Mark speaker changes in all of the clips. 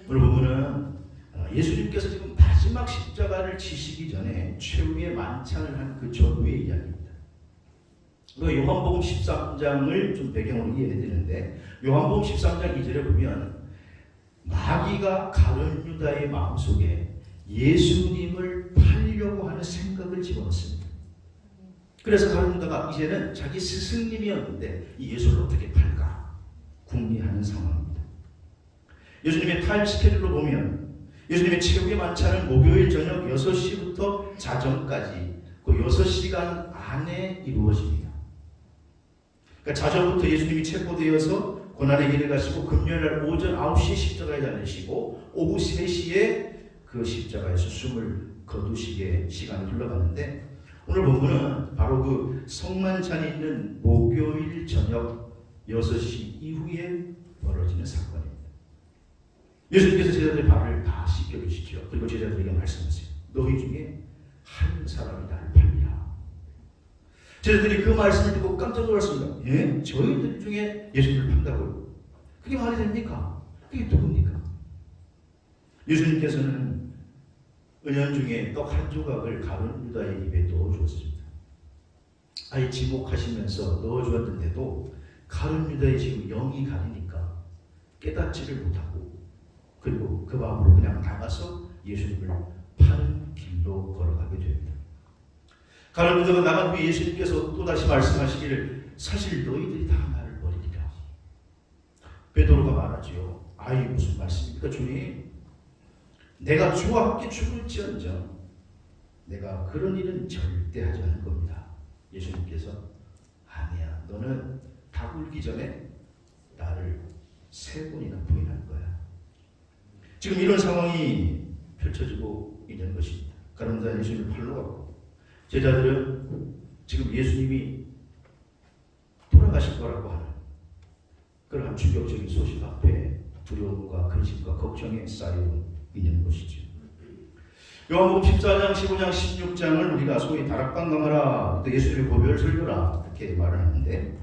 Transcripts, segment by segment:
Speaker 1: 오늘 보면은 예수님께서 지금 마지막 십자가를 지시기 전에 최후의 만찬을 한 그 전후의 이야기입니다. 요한복음 13장을 좀 배경으로 이해해야 되는데, 요한복음 13장 2절에 보면 마귀가 가룟 유다의 마음속에 예수님을 팔려고 하는 생각을 집어넣습니다. 그래서 가룟 유다가 이제는 자기 스승님이었는데 이 예수를 어떻게 팔까 궁리하는 상황입니다. 예수님의 타임 스케줄로 보면 예수님의 최후의 만찬은 목요일 저녁 6시부터 자정까지 그 6시간 안에 이루어집니다. 그러니까 자정부터 예수님이 체포되어서 고난의 길을 가시고 금요일날 오전 9시에 십자가에 달리시고 오후 3시에 그 십자가에서 숨을 거두시게 시간이 흘러갔는데, 오늘 본문은 바로 그 성만찬이 있는 목요일 저녁 6시 이후에 벌어지는 사건입니다. 예수님께서 제자들의 발을 다 씻겨주시죠. 그리고 제자들에게 말씀하세요. 너희 중에 한 사람이 나를 팔리라. 제자들이 그 말씀을 듣고 깜짝 놀랐습니다. 예? 저희들 중에 예수님을 판다고요? 그게 말이 됩니까? 그게 누굽니까? 예수님께서는 은연중에 떡 한 조각을 가룟 유다의 입에 넣어주었습니다. 아예 지목하시면서 넣어주었는데도 가룟 유다의 지금 영이 가리니까 깨닫지를 못하고, 그리고 그 마음으로 그냥 나가서 예수님을 파는 길로 걸어가게 됩니다. 가룟 유다가 나간 후에 예수님께서 또다시 말씀하시기를 사실 너희들이 다 나를 버리리라. 베드로가 말하지요. 아이 무슨 말씀입니까 주님? 내가 주와 함께 죽을지언정 내가 그런 일은 절대 하지 않을 겁니다. 예수님께서 아니야, 너는 다 굴기 전에 나를 3번이나 부인할 거야. 지금 이런 상황이 펼쳐지고 있는 것입니다. 가룟 유다는 예수님을 팔러 가고, 제자들은 지금 예수님이 돌아가실 거라고 하는 그러한 충격적인 소식 앞에 두려움과 근심과 걱정에 쌓여 있는 것이죠. 요한복음 14장, 15장, 16장을 우리가 소위 다락방 강하라, 또 예수님의 고별 설교라 이렇게 말을 하는데,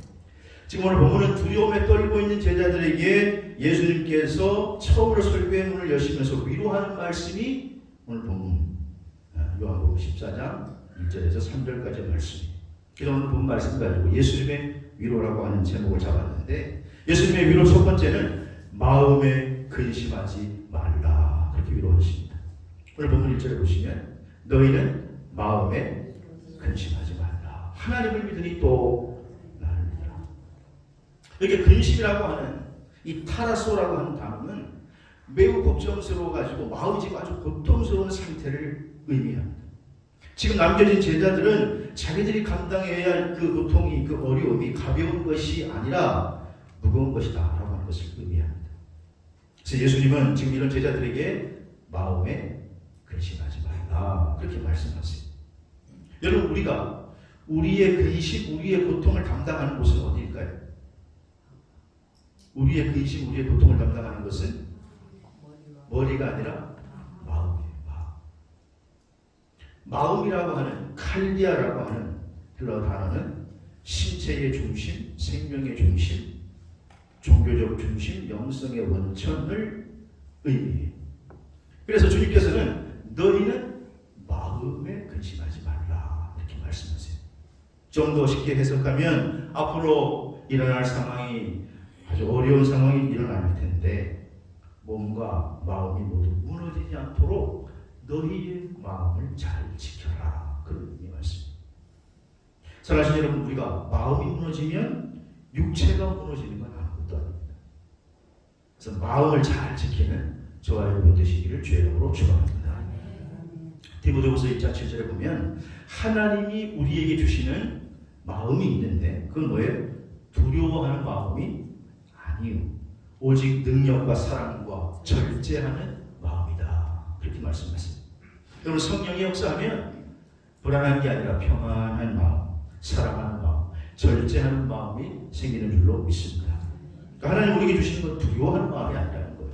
Speaker 1: 지금 오늘 본문은 두려움에 떨고 있는 제자들에게 예수님께서 처음으로 설교의 문을 여시면서 위로하는 말씀이 오늘 본문 요한복음 14장 1절에서 3절까지의 말씀입니다. 그래서 오늘 본 말씀 가지고 예수님의 위로라고 하는 제목을 잡았는데, 예수님의 위로 첫 번째는 마음에 근심하지 말라, 그렇게 위로하십니다. 오늘 본문 1절에 보시면 너희는 마음에 근심하지 말라. 하나님을 믿으니 또 나를 믿으라. 여기 근심이라고 하는 이 타라소라고 하는 단어는 매우 걱정스러워가지고 마음이 지금 아주 고통스러운 상태를 의미합니다. 지금 남겨진 제자들은 자기들이 감당해야 할 그 고통이, 그 어려움이 가벼운 것이 아니라 무거운 것이다 라고 하는 것을 의미합니다. 그래서 예수님은 지금 이런 제자들에게 마음에 근심하지 말라 그렇게 말씀하세요. 여러분, 우리가 우리의 근심, 우리의 고통을 담당하는 곳은 어디일까요? 우리의 근심, 우리의 고통을 담당하는 것은 머리가 아니라 마음이에요. 마음이라고 하는, 칼디아라고 하는 헬라어 단어는 신체의 중심, 생명의 중심, 종교적 중심, 영성의 원천을 의미해요. 그래서 주님께서는 너희는 마음에 근심하지 말라 이렇게 말씀하세요. 좀 더 쉽게 해석하면 앞으로 일어날 상황이 아주 어려운 상황이 일어날 텐데 몸과 마음이 모두 무너지지 않도록 너희의 마음을 잘 지켜라, 그런 의미의 말씀입니다. 사랑하시는 여러분, 우리가 마음이 무너지면 육체가 무너지는 건 아무것도 아닙니다. 그래서 마음을 잘 지키는 저와 여러분 되시기를 주의 이름으로 축원합니다. 디모데후서 1장 7절에 보면 하나님이 우리에게 주시는 마음이 있는데 그건 뭐예요? 두려워하는 마음이 아니요, 오직 능력과 사랑과 절제하는 마음이다, 그렇게 말씀하십니다. 여러분, 성령이 역사하면 불안한 게 아니라 평안한 마음, 사랑하는 마음, 절제하는 마음이 생기는 줄로 믿습니다. 그러니까 하나님 우리에게 주시는 건 두려워하는 마음이 아니라는 거예요.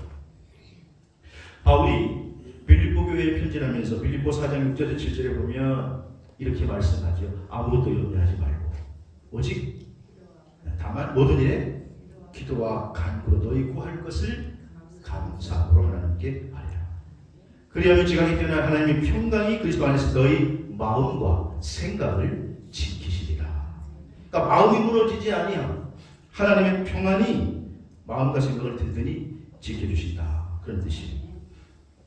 Speaker 1: 바울이 빌립보 교회에 편지를 하면서 빌립보 4장 6절에서 7절에 보면 이렇게 말씀하죠. 아무것도 염려하지 말고 오직 다만 모든 일에 기도와 간구로 너희 구할 것을 감사함으로 하나님께 지키게 하리라. 그리하면 지각이 깨어나 하나님의 평강이 그리스도 안에서 너희 마음과 생각을 지키시리라. 그러니까 마음이 무너지지 아니함. 하나님의 평안이 마음과 생각을 든든히 지켜주신다. 그런 뜻이에요.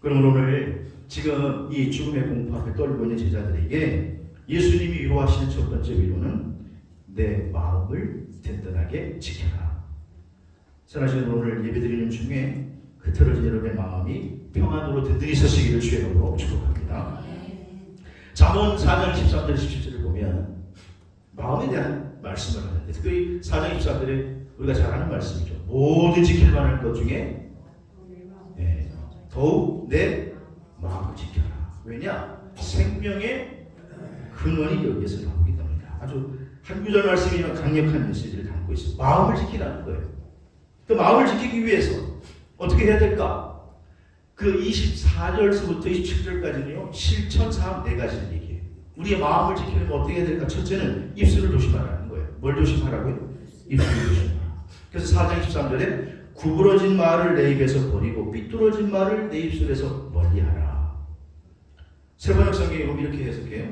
Speaker 1: 그럼 오늘 지금 이 죽음의 공포 앞에 떨고 있는 제자들에게 예수님이 위로하시는 첫 번째 위로는 내 마음을 든든하게 지켜라. 사랑하시는 오늘 예배드리는 중에 흐트러진 여러분의 마음이 평안으로 든든히 서시기를 주의 이름으로 축복합니다. 잠언 4장 13절 17절을 보면 마음에 대한 말씀을 하는데 특별히 4장 13절에 우리가 잘 아는 말씀이죠. 모든 지킬 만한 것 중에 더욱 내 마음을 지켜라. 왜냐? 생명의 근원이 여기에서 나오기 때문이다. 아주 한 구절 말씀이지만 강력한 메시지를 담고 있어요. 마음을 지키라는 거예요. 그 마음을 지키기 위해서 어떻게 해야 될까? 그 24절서부터 27절까지는요, 실천사항 4가지를 얘기해요. 우리의 마음을 지키려면 어떻게 해야 될까? 첫째는 입술을 조심하라는 거예요. 뭘 조심하라고요? 입술을 조심하라. 그래서 4장 23절에 구부러진 말을 내 입에서 버리고 삐뚤어진 말을 내 입술에서 멀리하라. 세번역 성경에 보면 이렇게 해석해요.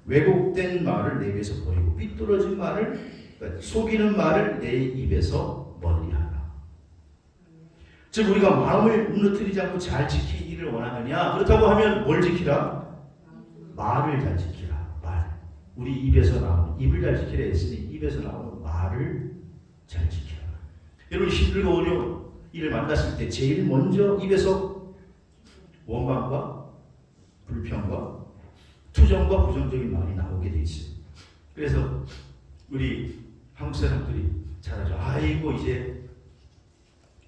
Speaker 1: 왜곡된 말을 내 입에서 버리고 삐뚤어진 말을, 그러니까 속이는 말을 내 입에서 멀리하라. 즉 우리가 마음을 무너뜨리지 않고 잘 지키기를 원하느냐? 그렇다고 하면 뭘 지키라? 말을 잘 지키라. 말. 우리 입에서 나오는, 입을 잘 지키라 했으니 입에서 나오는 말을 잘 지키라. 여러분 힘들고 어려운 일을 만났을 때 제일 먼저 입에서 원망과 불평과 투정과 부정적인 말이 나오게 돼 있어요. 그래서 우리 한국 사람들이 잘하죠. 아이고 이제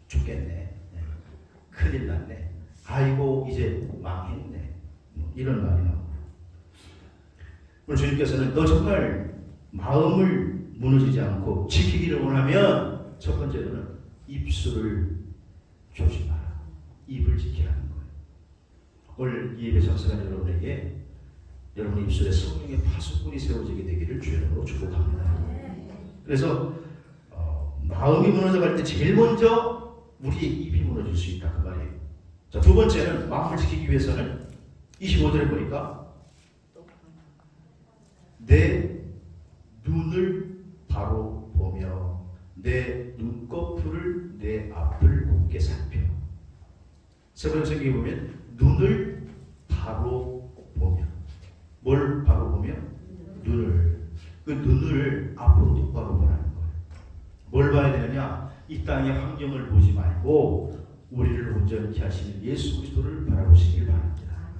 Speaker 1: 죽겠네. 큰일 났네. 아이고 이제 망했네. 이런 말이 나옵니다. 오늘 주님께서는 너 정말 마음을 무너지지 않고 지키기를 원하면 첫 번째로는 입술을 조심하라. 입을 지키라는 거예요. 오늘 이 예배 참석한 여러분에게 여러분의 입술에 성령의 파수꾼이 세워지게 되기를 주의 이름으로 축복합니다. 그래서 마음이 무너져갈 때 제일 먼저 우리의 입이 무너질 수 있다 그 말이에요. 자, 두 번째는 마음을 지키기 위해서는 25절에 보니까 내 눈을 바로 보며 내 눈꺼풀을 내 앞을 곱게 살펴. 세 번째 성경에 보면 눈을 바로 보며. 뭘 바로 보며? 눈을. 그 눈을 앞으로 똑바로 보라는 거예요. 뭘 봐야 되느냐? 이 땅의 환경을 보지 말고 우리를 온전히 하시는 예수 그리스도를 바라보시길 바랍니다.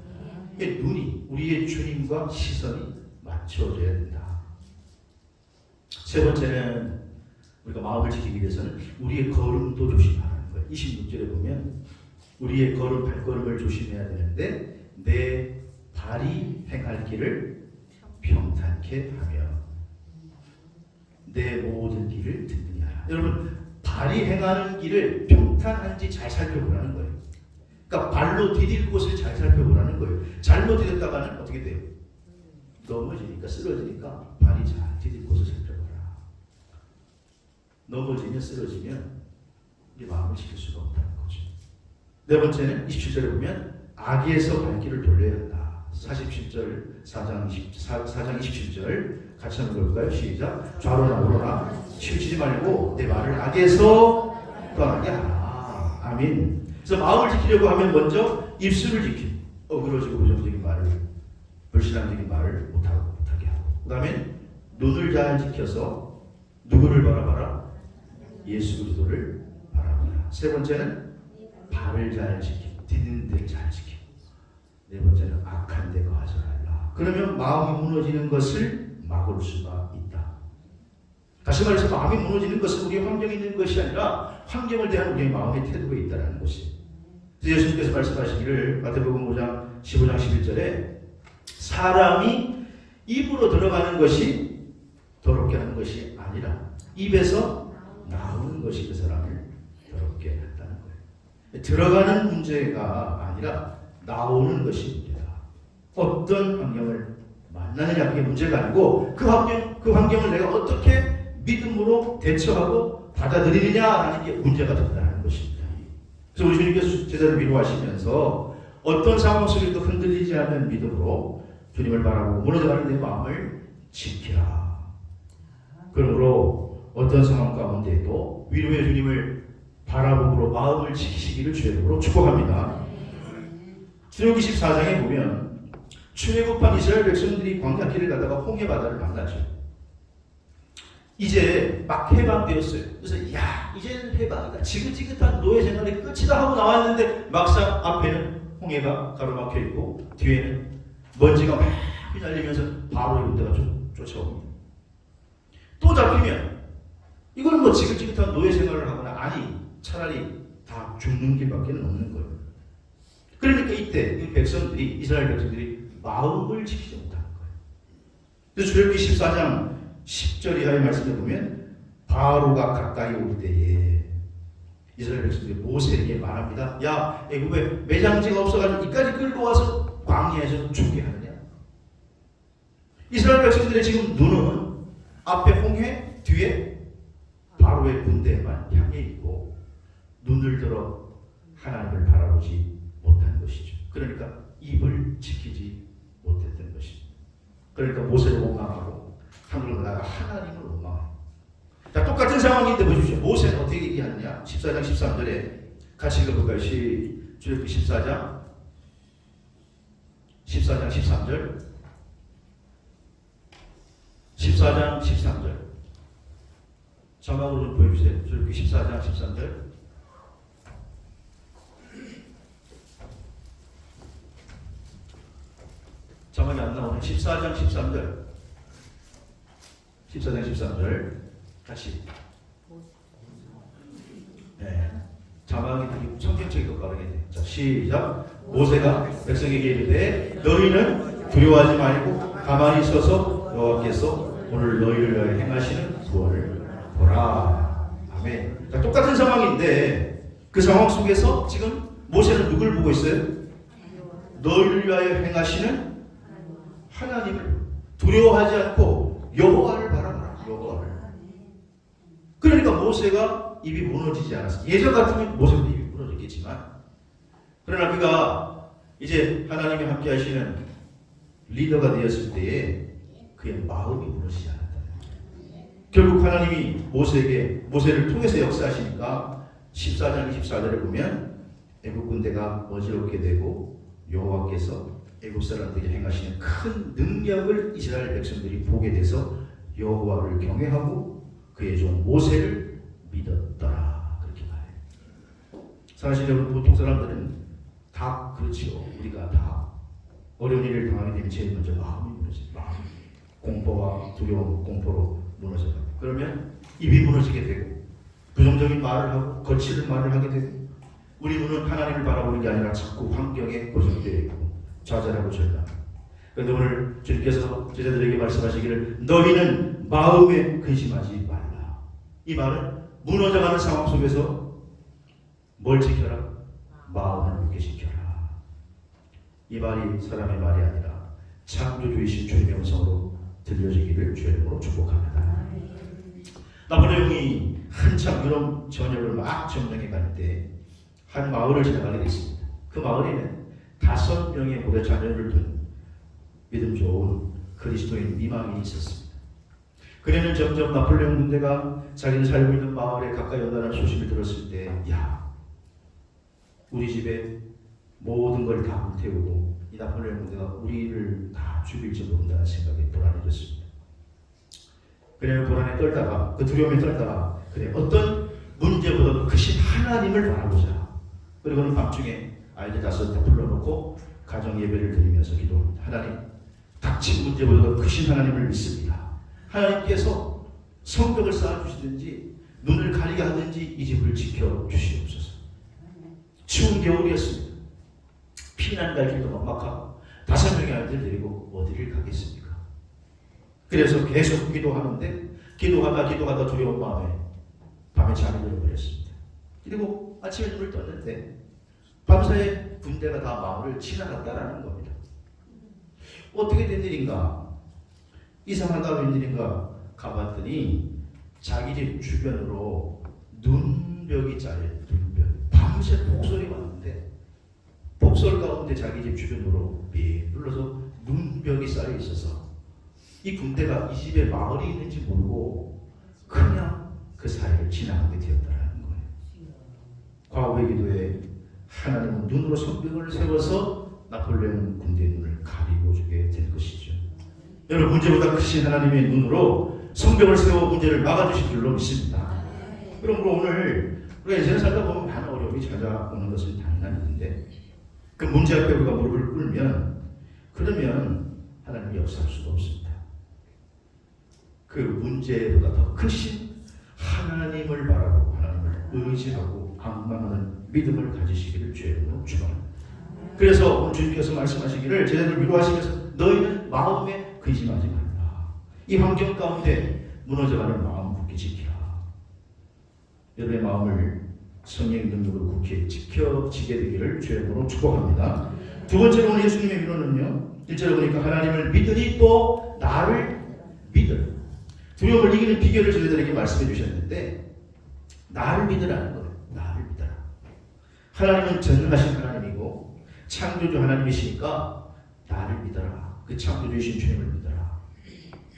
Speaker 1: 눈이 우리의 주님과 시선이 맞춰져야 된다. 세 번째는 우리가 마음을 지키기 위해서는 우리의 걸음도 조심하라는 거예요. 26절에 보면 우리의 걸음, 발걸음을 조심해야 되는데 내 발이 행할 길을 평탄케 하며 내 모든 길을 든든히 하라. 여러분 발이 행하는 길을 평탄한지 잘 살펴보라는 거예요. 그러니까 발로 디딜 곳을 잘 살펴보라는 거예요. 잘못 디뎠다가는 어떻게 돼요? 넘어지니까 쓰러지니까 발이 잘 디딜 곳을 살펴보라. 넘어지면 쓰러지면 우리 마음을 지킬 수가 없다는 거죠. 네 번째는 27절에 보면 악에서 발길을 돌려야 한다. 47절 4장 27절 같이 한번 볼까요? 시작. 좌로나 우로나 치우치지 말고 내 말을 악에서 떠나게 하라. 아멘. 그래서 마음을 지키려고 하면 먼저 입술을 지키고 어그러지고 부정적인 말을, 불신앙적인 말을 못하게 하고, 그 다음에 눈을 잘 지켜서 누구를 바라봐라? 예수 그리스도를 바라봐라. 세 번째는 발을 잘 지키고 디디는 데를 잘 지키고, 네 번째는 악한 데 거하지 말라. 그러면 마음이 무너지는 것을 막을 수가 있다. 다시 말해서 마음이 무너지는 것은 우리의 환경에 있는 것이 아니라 환경을 대한 우리의 마음의 태도에 있다는 것이. 예수님께서 말씀하시기를 마태복음 5장 15장 11절에 사람이 입으로 들어가는 것이 더럽게 하는 것이 아니라 입에서 나오는 것이 그 사람을 더럽게 한다는 거예요. 들어가는 문제가 아니라 나오는 것이 문제다. 어떤 환경을 만나느냐 그게 문제가 아니고 그 환경을 내가 어떻게 믿음으로 대처하고 받아들이느냐 하는 게 문제가 된다는 것입니다. 그래서 우리 주님께서 제자를 위로하시면서 어떤 상황 속에도 흔들리지 않는 믿음으로 주님을 바라보고 무너져가는 내 마음을 지키라. 그러므로 어떤 상황 가운데에도 위로의 주님을 바라보므로 마음을 지키시기를 주의 이름으로 축복합니다. 출애굽기 14장에 보면 출애굽한 이스라엘 백성들이 광야길을 가다가 홍해 바다를 만나죠. 이제 막 해방되었어요. 그래서 야 이제는 해방이다. 지긋지긋한 노예 생활의 끝이다 하고 나왔는데 막상 앞에는 홍해가 가로막혀 있고 뒤에는 먼지가 막 휘날리면서 바로 이군대가 쫓아옵니다. 또 잡히면 이건 뭐 지긋지긋한 노예 생활을 하거나 아니 차라리 다 죽는 길밖에 없는 거예요. 그러니까 이때 이 백성들이 이스라엘 백성들이 마음을 지키지 못하는 거예요. 그래서 출애굽기 14장 10절 이하의 말씀에 보면 바로가 가까이 올 때에 이스라엘 백성들이 모세에게 말합니다. 야 애굽에 매장지가 없어가지고 이까지 끌고 와서 광야에서 죽게 하느냐. 이스라엘 백성들의 지금 눈은 앞에 홍해 뒤에 바로의 군대만 향해 있고 눈을 들어 하나님을 바라보지 못한 것이죠. 그러니까 입을 지키지 못했던 것이죠. 그러니까 모세를 원망하고 하늘로 나가 하나님을 원망해요. 자, 똑같은 상황인데 보십시오. 모세는 어떻게 얘기하느냐? 14장 13절에 같이 읽어볼까요? 출애굽기 14장 13절 14장 13절 자막으로 좀 보여주세요. 출애굽기 14장 13절 자막이 안 나오네. 14장 13절 다시. 네. 자막이 되게 성경책이 빠르게 돼. 자, 시작. 모세가 백성에게 이르되 너희는 두려워하지 말고 가만히 서서 여호와께서 오늘 너희를 위하여 행하시는 구원을 보라. 아멘. 자, 똑같은 상황인데 그 상황 속에서 지금 모세는 누굴 보고 있어요? 너희를 위하여 행하시는 하나님을 두려워하지 않고 여호와를 바라보라. 여호와를. 그러니까 모세가 입이 무너지지 않았어요. 예전 같으면 모세도 입이 무너졌겠지만 그러나 그가 이제 하나님이 함께 하시는 리더가 되었을 때에 그의 마음이 무너지지 않았다. 결국 하나님이 모세를 통해서 역사하시니까 14장 24절에 보면 애국 군대가 어지럽게 되고 여호와께서 애국 사람들에게 행하시는 큰 능력을 이스라엘 백성들이 보게 돼서 여호와를 경외하고 그의 종 모세를 믿었더라. 그렇게 말해요. 사실 여러분 보통 사람들은 다 그렇지요. 우리가 다 어려운 일을 당하게 되면 제일 먼저 마음이 무너져요. 마음. 공포와 두려움, 공포로 무너져요. 그러면 입이 무너지게 되고 부정적인 말을 하고 거칠은 말을 하게 되고 우리 눈은 하나님을 바라보는 게 아니라 자꾸 환경에 고정되어 있고 좌절하고 절망. 그런데 오늘 주님께서 제자들에게 말씀하시기를 너희는 마음에 근심하지 말라. 이 말은 무너져가는 상황 속에서 뭘 지켜라? 마음을 굳게 지켜라. 이 말이 사람의 말이 아니라 창조주이신 주님의 음성으로 들려지기를 주의 이름으로 축복합니다. 나폴레옹이 한참 유럽 전역을 막 점령해 갈 때 한 마을을 지나가게 됐습니다. 그 마을에는 5명의 고대 자녀를 둔 믿음 좋은 그리스도인 미망인이 있었습니다. 그래는 점점 나폴레옹 군대가 자기는 살고 있는 마을에 가까이 온다는 소식을 들었을 때 야, 우리 집에 모든 걸 다 불태우고 이 나폴레옹 군대가 우리를 다 죽일지 모른다는 생각에 불안해졌습니다. 그래는 불안에 떨다가 그 두려움에 떨다가 그래 어떤 문제보다 크신 하나님을 바라보자. 그리고는 밤중에 아이들 5 다 불러놓고 가정 예배를 드리면서 기도합니다. 하나님, 닥친 문제보다 크신 하나님을 믿습니다. 하나님께서 성벽을 쌓아주시든지 눈을 가리게 하든지 이 집을 지켜주시옵소서. 추운 겨울이었습니다. 피난 갈 길도 막막하고 5명의 아이들 데리고 어디를 가겠습니까? 그래서 계속 기도하는데 기도하다 두려운 마음에 밤에 잠이 들어버렸습니다. 그리고 아침에 눈을 떴는데 밤사이에 군대가 다 마을을 지나갔다라는 겁니다. 어떻게 된 일인가? 이상하다 웬일인가 가봤더니 자기 집 주변으로 눈벽이 짜여 눈벽. 밤 밤새 폭설이 왔는데 폭설 가운데 자기 집 주변으로 비 눌러서 눈벽이 쌓여 있어서 이 군대가 이 집에 마을이 있는지 모르고 그냥 그 사이를 지나가게 되었다라는 거예요. 과거의 기도에 하나님은 눈으로 성벽을 세워서 나폴레옹 군대의 눈을 가리고 주게 될 것이죠. 여러분, 문제보다 크신 하나님의 눈으로 성벽을 세워 문제를 막아주실 줄로 믿습니다. 그러므로 오늘 우리가 인생을 살다 보면 많은 어려움이 찾아오는 것은 당연한 일인데 그 문제 앞에 우리가 무릎을 꿇으면 그러면 하나님이 역사할 수가 없습니다. 그 문제보다 더 크신 하나님을 바라보고 하나님을 의지하고 방망하는 믿음을 가지시기를 주님으로 축원합니다. 그래서 오늘 주님께서 말씀하시기를 제자들 위로하시면서 너희는 마음에 근심하지 말라. 이 환경 가운데 무너져가는 마음 굳게 지키라. 여러분의 마음을 성령의 능력으로 굳게 지켜지게 되기를 주님으로 축복합니다. 두 번째로 오늘 예수님의 위로는요, 1절에 보니까 하나님을 믿으니 또 나를 믿으라. 두려움을 이기는 비결을 저희들에게 말씀해 주셨는데 나를 믿으라는 거예요. 나를 믿어라. 하나님은 전능하신 하나님이고 창조주 하나님이시니까 나를 믿어라. 그 창조주이신 주님을 믿어라.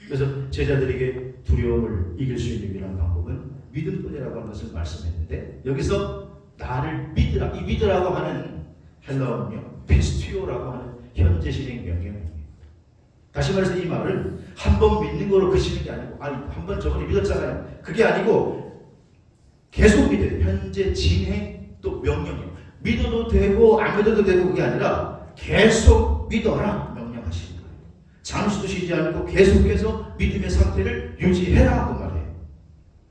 Speaker 1: 그래서 제자들에게 두려움을 이길 수 있는 유일한 방법은 믿음뿐이라고 하는 것을 말씀했는데 여기서 나를 믿으라. 이 믿으라고 하는 헬라어는요, 피스티오라고 하는 현재 진행 명령입니다. 다시 말해서 이 말은 한 번 믿는 거로 그치는 게 아니고, 아니 한 번 저번에 믿었잖아요. 그게 아니고 계속 믿어요. 현재 진행 또 명령이에요. 믿어도 되고 안 믿어도 되고 그게 아니라 계속 믿어라 명령하시는 거예요. 잠시도 쉬지 않고 계속해서 믿음의 상태를 유지해라 그 말이에요.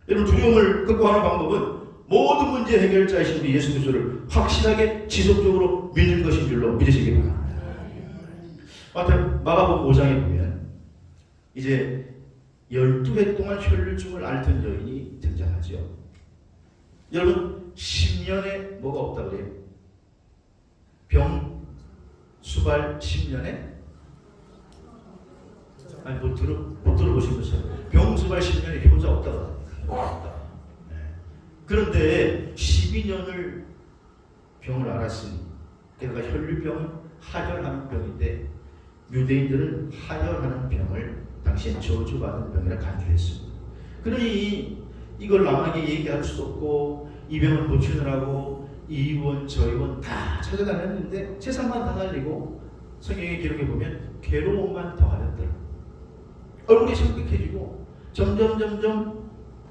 Speaker 1: 여러분, 두려움을 극복하는 방법은 모든 문제 해결자이신 우리 예수 그리스도를 확실하게 지속적으로 믿는 것인 줄로 믿으시기 바랍니다. 마가복음 5장에 보면 이제 12해 동안 혈루증을 앓던 여인이 등장하죠. 여러분, 10년에 뭐가 없다 그래요? 병, 수발 10년에? 아니 못 들어보신 거죠? 병, 수발 10년에 효자 없다 그래요. 네. 그런데 12년을 병을 앓았으니, 그러니까 혈류병은 하혈하는 병인데 유대인들은 하혈하는 병을 당시엔 저주받은 병이라 간주했습니다. 그러니 이걸 남에게 얘기할 수 없고 이 병을 고치느라고 이 의원 저 의원 다 찾아다녔는데 세상만 다 달리고 성경의 기록에 보면 괴로움만 더하였더라. 얼굴이 창백해지고 점점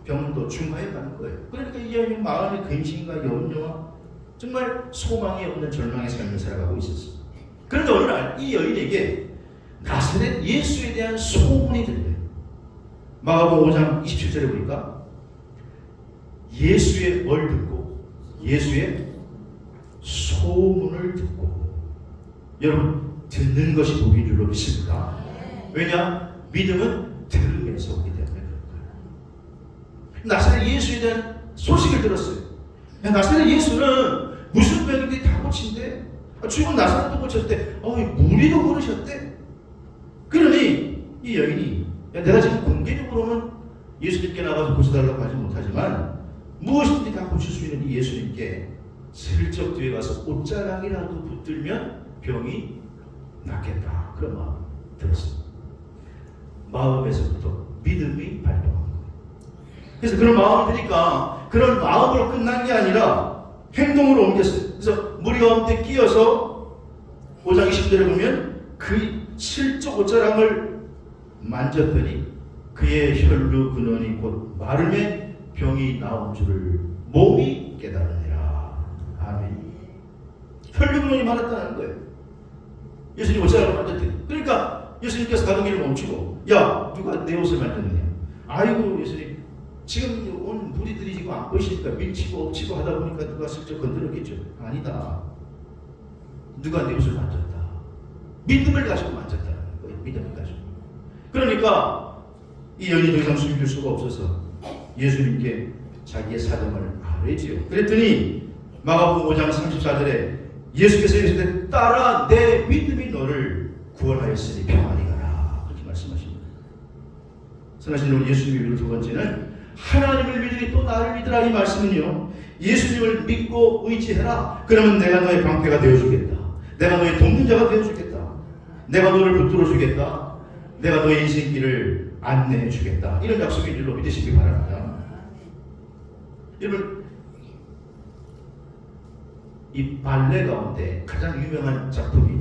Speaker 1: 병도 중화해 가는 거예요. 그러니까 이 여인은 마음의 근심과 염려와 정말 소망이 없는 절망의 삶을 살아가고 있었습니다. 그런데 어느 날 이 여인에게 나사렛 예수에 대한 소문이 들려요. 마가복음 5장 27절에 보니까 예수의 뭘 듣고? 예수의 소문을 듣고. 여러분, 듣는 것이 복인 줄로 믿습니다. 왜냐? 믿음은 들으면서 오기 때문에 그런 거예요. 나사렛 예수에 대한 소식을 들었어요. 나사렛 예수는 무슨 병인데 다 고친대? 죽은 나사렛도 고쳤대. 무리도 걸으셨대. 그러니 이 여인이, 내가 지금 공개적으로는 예수님께 나가서 고쳐달라고 하지 못하지만 무엇이든지 다 고칠 수 있는 이 예수님께 슬쩍 뒤에 가서 옷자락이라도 붙들면 병이 낫겠다, 그런 마음 들었습니다. 마음에서부터 믿음이 발동한 거예요. 그래서 그런 마음을 드니까 그런 마음으로 끝난 게 아니라 행동으로 옮겼어요. 그래서 무리 가운데 끼어서 5장 20절에 보면 그 슬쩍 옷자락을 만졌더니 그의 혈루 근원이 곧 마름에 병이 나온 줄을 몸이 깨달으니라. 아멘. 혈루 근원이 말았다는 거예요. 예수님 옷자락을 만졌더니. 그러니까 예수님께서 가던 길을 멈추고, 야, 누가 내 옷을 만졌느냐? 아이고 예수님, 지금 온 무리들이 지금 안 보이시니까 밀치고 엎치고 하다 보니까 누가 슬쩍 건드렸겠죠. 아니다. 누가 내 옷을 만졌다. 믿음을 가지고 만졌다는 거예요. 믿음을 가지고. 그러니까 이 여인이 더 이상 숨길 수가 없어서 예수님께 자기의 사정을 말했지요. 그랬더니 마가복음 5장 34절에 예수께서 이르시되 딸아, 내 믿음이 너를 구원하였으니 평안히 가라, 그렇게 말씀하십니다. 선하신 여러분, 예수님의 위로 두 번째는 하나님을 믿으니 또 나를 믿으라. 이 말씀은요, 예수님을 믿고 의지해라. 그러면 내가 너의 방패가 되어주겠다. 내가 너의 돕는자가 되어주겠다. 내가 너를 붙들어주겠다. 내가 너의 인생길을 안내해주겠다. 이런 약속인 줄로 믿으시기 바랍니다. 여러분, 이 발레 가운데 가장 유명한 작품이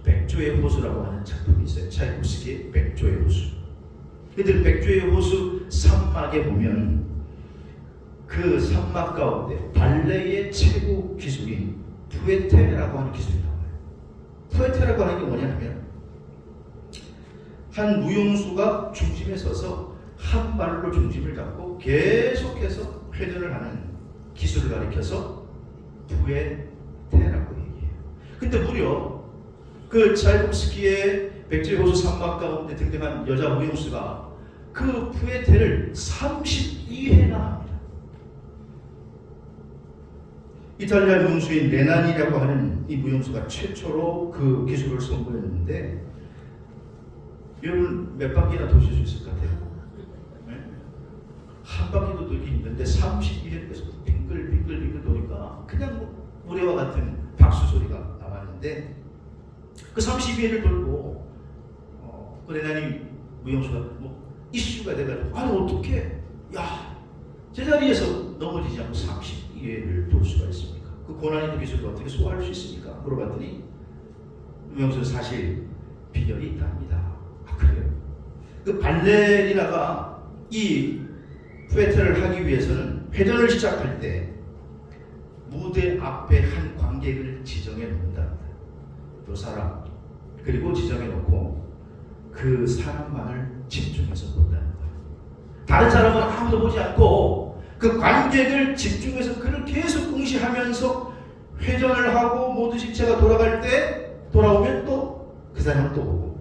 Speaker 1: 백조의 호수라고 하는 작품이 있어요. 차이콥스키의 백조의 호수. 그들 백조의 호수 3막에 보면 그 3막 가운데 발레의 최고 기술인 푸에테라고 하는 기술이 나와요. 푸에테라고 하는 게 뭐냐면 한 무용수가 중심에 서서 한 발로 중심을 잡고 계속해서 회전을 하는 기술을 가리켜서 푸에테라고 얘기해요. 근데 무려 그 차이콥스키의 백조의 호수 3막 가운데 등장한 여자 무용수가 그 푸에테를 32회나 합니다. 이탈리아 무용수인 레나니라고 하는 이 무용수가 최초로 그 기술을 선보였는데 여러분 몇 바퀴나 도실 수 있을 것 같아요? 네? 한 바퀴도 돌기 힘든데 32회를 계속 빙글빙글 도니까 그냥 노래와 같은 박수 소리가 나왔는데 그 32회를 돌고 그 레나니 무용수가 이슈가 돼가지고 아니 어떻게 제자리에서 넘어지지 않고 32회를 돌 수가 있습니까? 그 고난이도 기술을 어떻게 소화할 수 있습니까? 물어봤더니 무용수는 사실 비결이 있답니다. 아 그래요? 그 발레리나가 이 푸에테를 하기 위해서는 회전을 시작할 때 무대 앞에 한 관객을 지정해 놓는답니다. 요 사람 그리고 지정해 놓고 그 사람만을 집중해서 본다는 거예요. 다른 사람은 아무도 보지 않고 그 관객을 집중해서 그를 계속 응시하면서 회전을 하고 모든 신체가 돌아갈 때 돌아오면 또 그 사람을 또 보고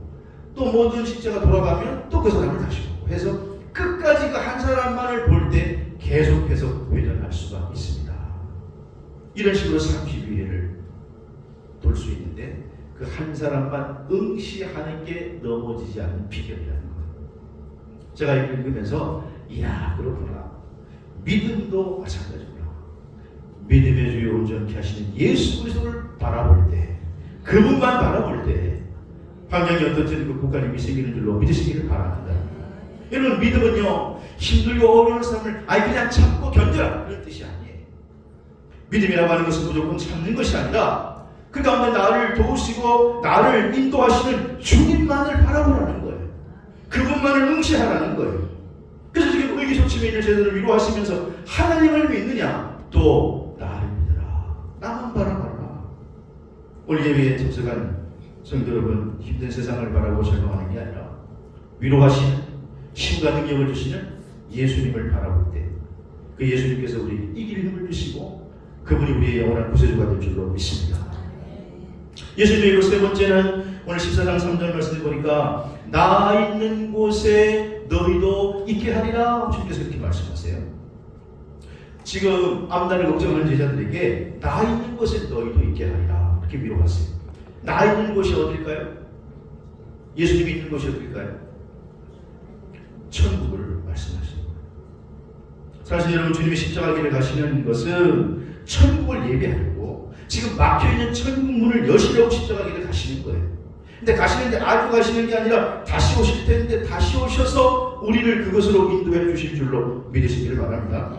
Speaker 1: 또 모든 신체가 돌아가면 또 그 사람을 다시 보고 해서 끝까지 그 한 사람만을 볼 때 계속해서 회전할 수가 있습니다. 이런 식으로 32회를 돌 수 있는데 그 한 사람만 응시하는 게 넘어지지 않는 비결이라는 거예요. 제가 이걸 읽으면서 이야 그렇구나. 믿음도 마찬가지구나. 믿음의 주요 온전케 하시는 예수 그리스도를 바라볼 때 그분만 바라볼 때 환경이 어떻든 그 국가님이 생기는 줄로 믿으시기를 바랍니다. 여러분 믿음은요 힘들고 어려운 삶을 그냥 참고 견뎌라 그런 뜻이 아니에요. 믿음이라고 하는 것은 무조건 참는 것이 아니라 그 가운데 나를 도우시고 나를 인도하시는 주님만을 바라보라는 거예요. 그분만을 응시하라는 거예요. 그래서 지금 의기소침해 있는 제자들을 위로하시면서 하나님을 믿느냐 또 나를 믿으라. 나만 바라봐라. 오늘 예배에 참석한 성도 여러분 힘든 세상을 바라보고 절망하는 게 아니라 위로하시는 힘과 능력을 주시는 예수님을 바라볼 때 그 예수님께서 우리 이길 힘을 주시고 그분이 우리의 영원한 구세주가 될 줄로 믿습니다. 예수님의 이로 세 번째는 오늘 14장 3절 말씀을 보니까 나 있는 곳에 너희도 있게 하리라. 주님께서 이렇게 말씀하세요. 지금 암나를 걱정하는 제자들에게 나 있는 곳에 너희도 있게 하리라 이렇게 위로하세요. 나 있는 곳이 어딜까요? 예수님이 있는 곳이 어딜까요? 천국을 말씀하시는 거예요. 사실 여러분 주님이 십자가 길을 가시는 것은 천국을 예배하려고 지금 막혀있는 천국 문을 여시려고 십자가 길을 가시는 거예요. 근데 가시는데 아주 가시는 게 아니라 다시 오실 텐데 다시 오셔서 우리를 그것으로 인도해 주실 줄로 믿으시기를 바랍니다.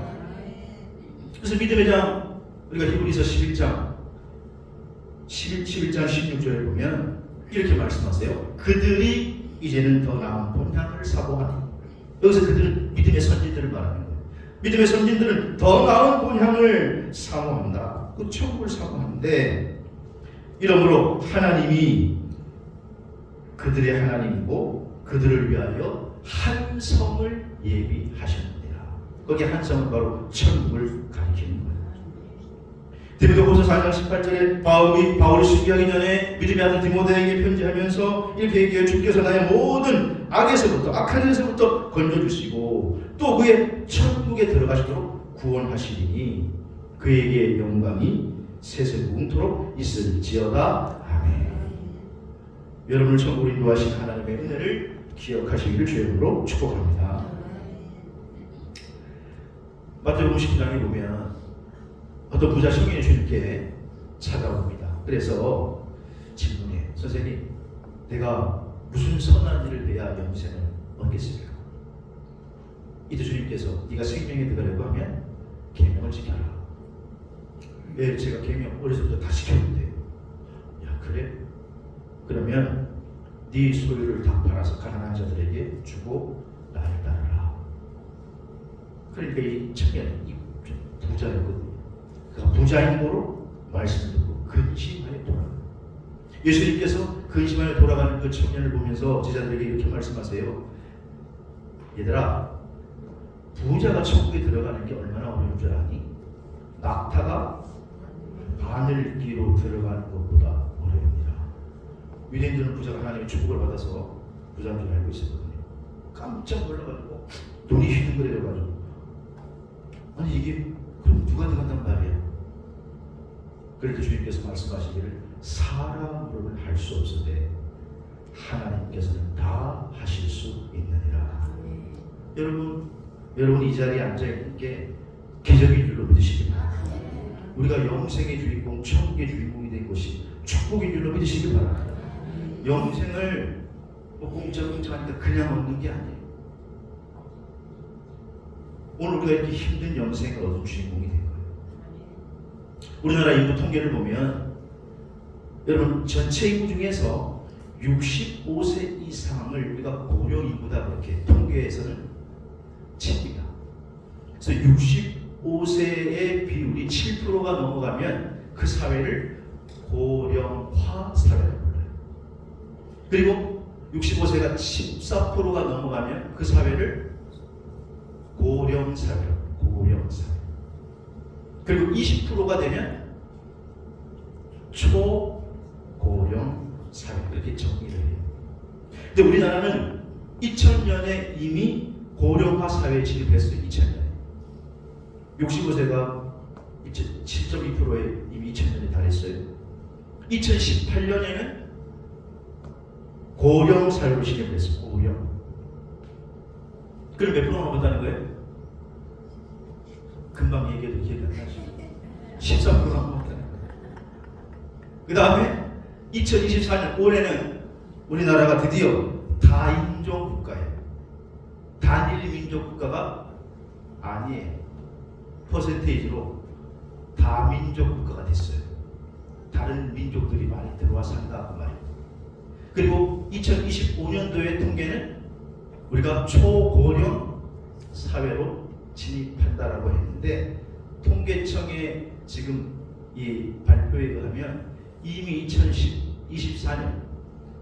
Speaker 1: 그래서 믿음의 장 우리가 히브리서 11장 16절에 보면 이렇게 말씀하세요. 그들이 이제는 더 나은 본향을 사모하니 여기서 그들은 믿음의 선진들을 말하는 거예요. 믿음의 선진들은 더 나은 본향을 사모한다. 그 천국을 사모하는데 이러므로 하나님이 그들의 하나님이고 그들을 위하여 한 성을 예비하셨느니라. 거기 한 성은 바로 천국을 가리키는 거예요. 디모데후서 4장 18절에 바울이 순교하기 전에 믿음의 아들 디모데에게 편지하면서 이렇게 얘기해요. 주께서 나의 모든 악에서부터 악한 일에서부터 건져주시고 또 그의 천국에 들어가시도록 구원하시리니 그에게 영광이 세세 무궁토록 있을지어다. 아멘. 여러분을 천국으로 인도하신 하나님의 은혜를 기억하시기를 주의 이름으로 축복합니다. 마태복음 10장에 보면 어떤 부자 청년이 주님께 찾아옵니다. 그래서 질문해, 선생님, 내가 무슨 선한 일을 해야 영생을 얻겠습니까? 이때 주님께서 네가 생명에 들어가려고 하면 계명을 지켜라. 왜? 제가 계명 어렸을 때부터 다 지켰는데. 야, 그래? 그러면 네 소유를 다 팔아서 가난한 자들에게 주고 나를 따르라. 그러니까 이 청년이 부자였거든요. 그가 부자인 거로 말씀을 듣고 근심하여 돌아가요. 예수님께서 근심하여 돌아가는 그 청년을 보면서 제자들에게 이렇게 말씀하세요. 얘들아, 부자가 천국에 들어가는 게 얼마나 어려운 줄 아니? 낙타가 바늘기로 들어가는 것보다 어려웁니다. 유대인들은 부자가 하나님의 축복을 받아서 부자인 줄 알고 있었거든요. 깜짝 놀라가지고 눈이 휘둥그레져가지고, 아니 이게 그럼 누가 들어간단 말이야? 그럴 때 주님께서 말씀하시기를 사람으로는 할 수 없으되 하나님께서는 다 하실 수 있느니라. 여러분 이 자리에 앉아있는 게 기적인 줄로 믿으시기 바랍니다. 우리가 영생의 주인공, 천국의 주인공이 된 것이 축복인 줄로 믿으시기 바랍니다. 영생을 공짜공짜하니까 그냥 얻는 게 아니에요. 오늘 우리가 이렇게 힘든 영생을 얻은 주인공이 된 거예요. 우리나라 인구 통계를 보면 여러분 전체 인구 중에서 65세 이상을 우리가 고령 인구다 그렇게 통계에서는 칩니다. 그래서 65세의 비율이 7%가 넘어가면 그 사회를 고령화 사회라고 불러요. 그리고 65세가 14%가 넘어가면 그 사회를 고령사회라고, 고령사회. 그리고 20%가 되면 초고령사회, 그렇게 정의를 해요. 근데 우리나라는 2000년에 이미 고령화 사회에 진입했어요. 2000년에 65세가 7.2%에 이미 2000년에 달했어요. 2018년에는 고령 사회로 진입했어요. 고령. 그럼 몇 프로 넘었다는 거예요? 금방 얘기해도 기억이 안 나죠. 13% 넘었다는 거예요. 그 다음에 2024년 올해는 우리나라가 드디어 다인종 국가예요. 단일 민족 국가가 아니에요. 퍼센테이지로 다민족 국가가 됐어요. 다른 민족들이 많이 들어와서 한다 그 말이에요. 그리고 2025년도의 통계는 우리가 초고령 사회로 진입한다라고 했는데, 통계청의 지금 이 발표에 의하면 이미 2024년,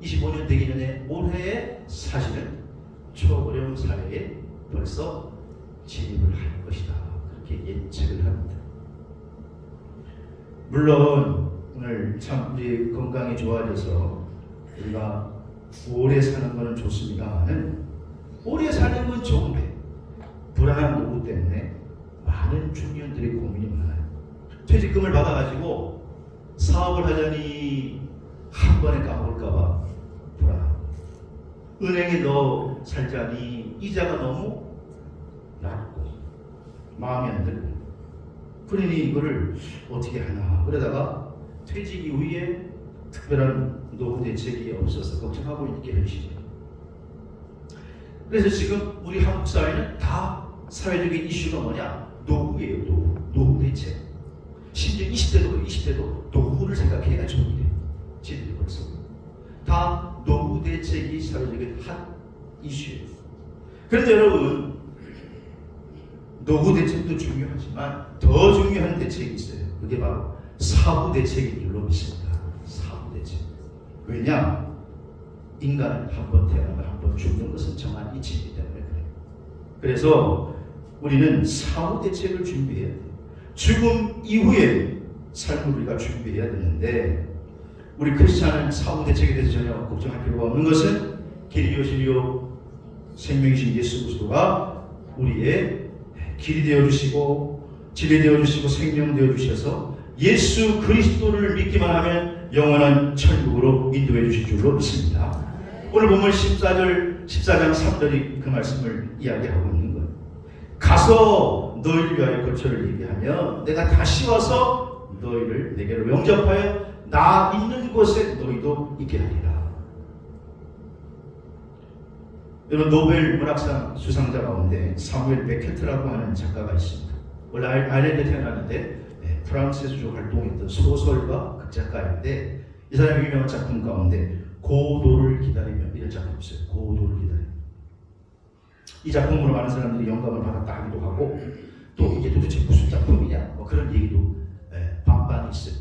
Speaker 1: 25년 되기 전에 올해에 사실은 초고령 사회에 벌써 진입을 할 것이다. 그렇게 예측을 합니다. 물론 오늘 참 우리 건강이 좋아져서 우리가 오래 사는 것은 좋습니다만은, 오래 사는 건 좋은데 불안한 노후 때문에 많은 중년들의 고민이 많아요. 퇴직금을 받아가지고 사업을 하자니 한 번에 까먹을까봐 불안하고, 은행에 넣어 살자니 이자가 너무 낮고 마음이 안 들고, 그러니 이거를 어떻게 하나, 그러다가 퇴직 이후에 특별한 노후 대책이 없어서 걱정하고 있게 되시죠. 그래서 지금 우리 한국 사회는 다 사회적인 이슈가 뭐냐? 노후예요. 노후 대책. 심지어 20대도 노후를 생각해야 좋은 게 지들이 벌써 다 노후 대책이 사회적인 핫 이슈예요. 그런데 여러분, 노후 대책도 중요하지만 더 중요한 대책이 있어요. 그게 바로 사후 대책인 줄로 믿습니다. 사후 대책. 왜냐? 인간은 한 번 태어나면 한 번 죽는 것은 정한 이치이기 때문에 그래요. 그래서 우리는 사후 대책을 준비해야 돼요. 죽음 이후에 삶을 우리가 준비해야 되는데, 우리 크리스찬은 사후 대책에 대해서 전혀 걱정할 필요가 없는 것은 길이요 진리요 생명이신 예수 그리스도가 우리의 길이 되어주시고 진리 되어주시고 생명 되어주셔서 예수 그리스도를 믿기만 하면 영원한 천국으로 인도해 주실 줄로 믿습니다. 오늘 본문 14장 3절이 그 말씀을 이야기하고 있는 거예요. 가서 너희를 위하여 거처를 예비하며 내가 다시 와서 너희를 내게로 영접하여 나 있는 곳에 너희도 있게 하리라. 여러분, 노벨 문학상 수상자 가운데 사무엘 베케트라고 하는 작가가 있습니다. 원래 아일랜드에 태어났는데 프랑스에서 좀 활동했던 소설가 극작가인데 이 사람의 유명한 작품 가운데 고도를 기다리며 이런 작품이 있어요. 고도를 기다리며. 이 작품으로 많은 사람들이 영감을 받았다 하기도 하고 또 이게 도대체 무슨 작품이냐 뭐 그런 얘기도 반반이 있어요.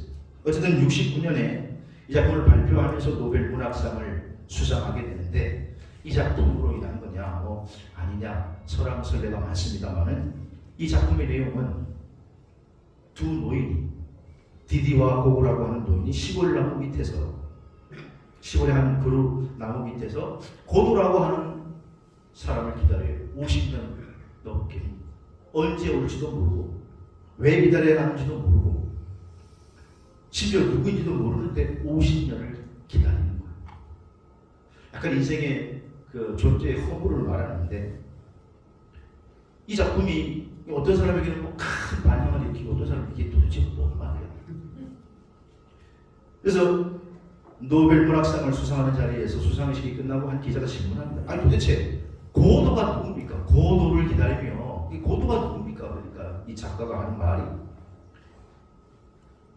Speaker 1: 어쨌든 69년에 이 작품을 발표하면서 노벨 문학상을 수상하게 되는데 이 작품으로 인한 거냐 뭐 아니냐 설왕설래가 많습니다만은 이 작품의 내용은 두 노인이 디디와 고고라고 하는 노인이 시골 나무 밑에서 시골의 한 그루 나무 밑에서 고도라고 하는 사람을 기다려요. 50년 넘게 언제 올지도 모르고 왜 기다려야 하는지도 모르고 심지어 누구인지도 모르는데 50년을 기다리는 거예요. 약간 인생의 그 존재의 허물을 말하는데 이 작품이 어떤 사람에게는 뭐 큰 반향을 일으키고 어떤 사람에게 이게 도대체 뭔 말이야. 그래서 노벨 문학상을 수상하는 자리에서 수상식이 끝나고 한 기자가 질문합니다. 아니 도대체 고도가 누굽니까? 고도를 기다리며 이 고도가 누굽니까? 그러니까 이 작가가 하는 말이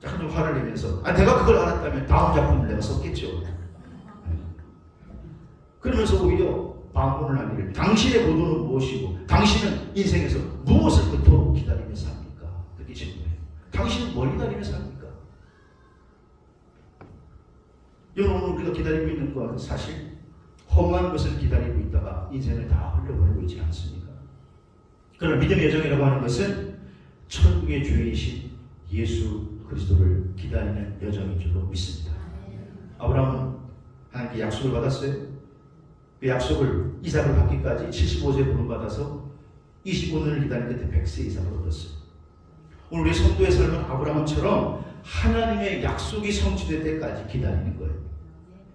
Speaker 1: 약간 좀 화를 내면서 내가 그걸 알았다면 다음 작품을 내가 썼겠죠. 그러면서 오히려 반문을 하기를 당신의 고도는 무엇이고 당신은 인생에서 무엇을 그토록 기다리며 삽니까? 그렇게 질문해요. 당신은 뭘 기다리며 삽니까? 여러분, 오늘 우리가 기다리고 있는 것은 사실 험한 것을 기다리고 있다가 인생을 다 흘려버리고 있지 않습니까? 그러나 믿음의 여정이라고 하는 것은 천국의 주인이신 예수 그리스도를 기다리는 여정인 줄로 믿습니다. 아브라함은 하나님께 약속을 받았어요. 그 약속을 이삭을 받기까지 75세 부름받아서 25년을 기다린 끝에 100세 이삭을 얻었어요. 오늘 우리 성도의 삶은 아브라함처럼 하나님의 약속이 성취될 때까지 기다리는 거예요.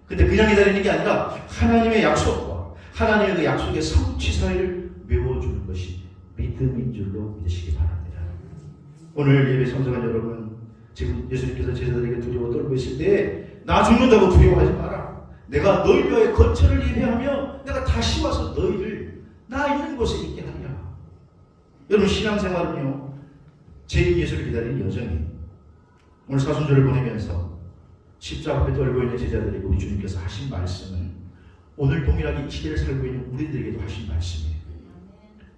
Speaker 1: 근데 그냥 기다리는 게 아니라 하나님의 약속과 하나님의 그 약속의 성취 사이를 메워주는 것이 믿음인 줄로 믿으시기 바랍니다. 오늘 예배 참석한 여러분, 지금 예수님께서 제자들에게 두려워 떨고 있을 때 나 죽는다고 두려워하지 마라. 내가 너희를 위하여 거처를 예비하며 내가 다시 와서 너희를 나 있는 곳에 있게 하리라. 여러분, 신앙생활은요 제2 예수를 기다리는 여정이에요. 오늘 사순절을 보내면서 십자가 앞에 떨고 있는 제자들에게 우리 주님께서 하신 말씀은 오늘 동일하게 이 시대를 살고 있는 우리들에게도 하신 말씀이에요.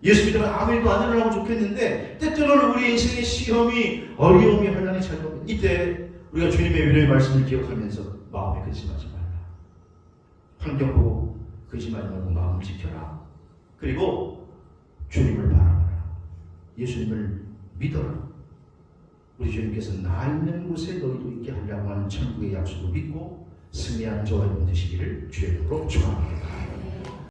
Speaker 1: 예수 믿으면 아무 일도 안 일어나면 좋겠는데 때때로는 우리 인생의 시험이 어려움이 환난이 찾아옵니다. 이때 우리가 주님의 위로의 말씀을 기억하면서 마음에 근심하지 말라. 환경 보고 근심하지 말고 마음을 지켜라. 그리고 주님을 바라봐라. 예수님을 믿어라. 우리 주님께서 나 있는 곳에 너희도 있게 하려고 하는 천국의 약속을 믿고 승리하는 저와 여러분 되시기를 주의 이름으로 축원합니다.